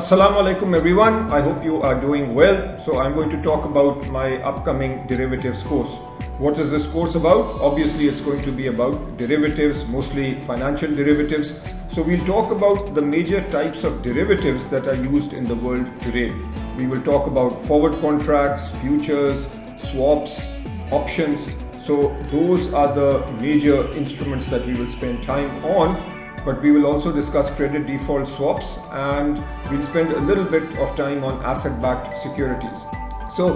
Assalamu alaikum everyone. I hope you are doing well. So I'm going to talk about my upcoming derivatives course. What is this course about? Obviously it's going to be about derivatives, mostly financial derivatives. So we'll talk about the major types of derivatives that are used in the world today. We will talk about forward contracts, futures, swaps, options. So those are the major instruments that we will spend time on. But we will also discuss credit default swaps, and we'll spend a little bit of time on asset-backed securities. So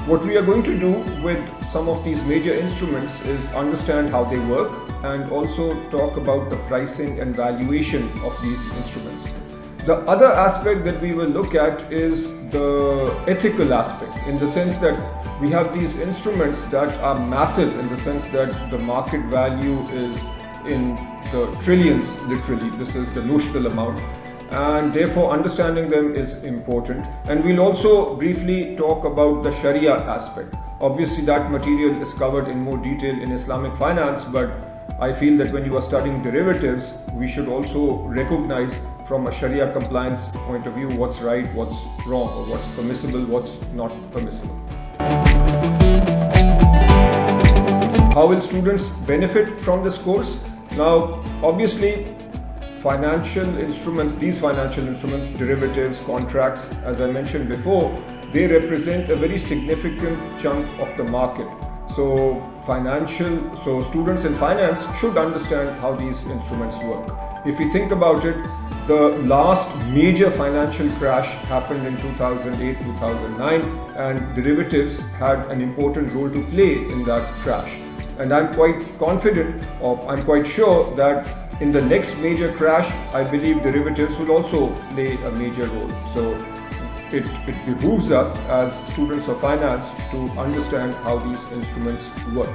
what we are going to do with some of these major instruments is understand how they work and also talk about the pricing and valuation of these instruments. The other aspect that we will look at is the ethical aspect, in the sense that we have these instruments that are massive, in the sense that the market value is in the trillions, literally. This is the notional amount, and therefore understanding them is important. And we'll also briefly talk about the Sharia aspect. Obviously that material is covered in more detail in Islamic finance, but I feel that when you are studying derivatives, we should also recognize from a Sharia compliance point of view what's right, what's wrong, or what's permissible, what's not permissible. How will students benefit from this course? Now, obviously, financial instruments, derivatives, contracts, as I mentioned before, they represent a very significant chunk of the market. So students in finance should understand how these instruments work. If you think about it, the last major financial crash happened in 2008, 2009, and derivatives had an important role to play in that crash. And I'm quite confident, or I'm quite sure that in the next major crash, I believe derivatives will also play a major role. So it behooves us as students of finance to understand how these instruments work.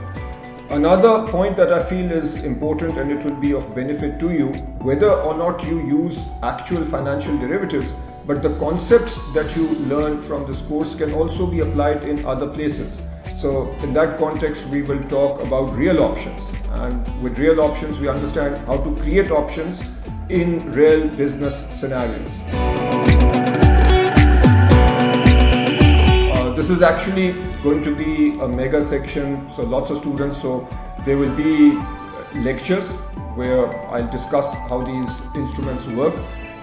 Another point that I feel is important, and it will be of benefit to you, whether or not you use actual financial derivatives, but the concepts that you learn from this course can also be applied in other places. So in that context, we will talk about real options, and with real options we understand how to create options in real business scenarios. This is actually going to be a mega section, so lots of students. So there will be lectures where I'll discuss how these instruments work.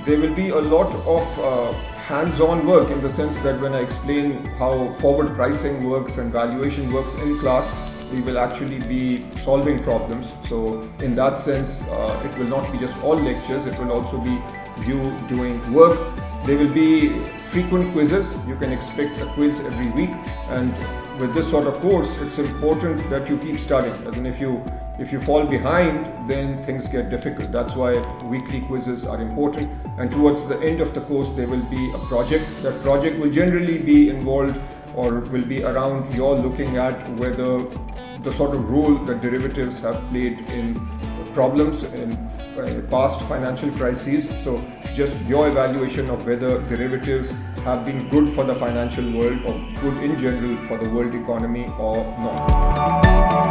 There will be a lot of hands-on work, in the sense that when I explain how forward pricing works and valuation works in class, we will actually be solving problems. So in that sense, it will not be just all lectures, it will also be you doing work. There will be frequent quizzes. You can expect a quiz every week, and with this sort of course, it's important that you keep studying. As in, if you fall behind, then things get difficult. That's why weekly quizzes are important. And towards the end of the course, there will be a project. That project will generally be involved, or will be around your looking at whether the sort of role that derivatives have played in problems in past financial crises. So just your evaluation of whether derivatives have been good for the financial world, or good in general for the world economy, or not.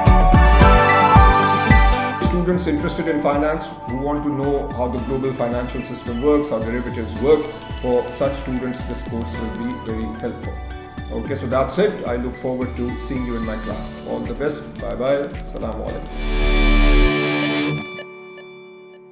Students interested in finance who want to know how the global financial system works, how derivatives work, for such students this course will be very helpful. Okay, so that's it. I look forward to seeing you in my class. All the best. Bye bye. Assalamu alaikum.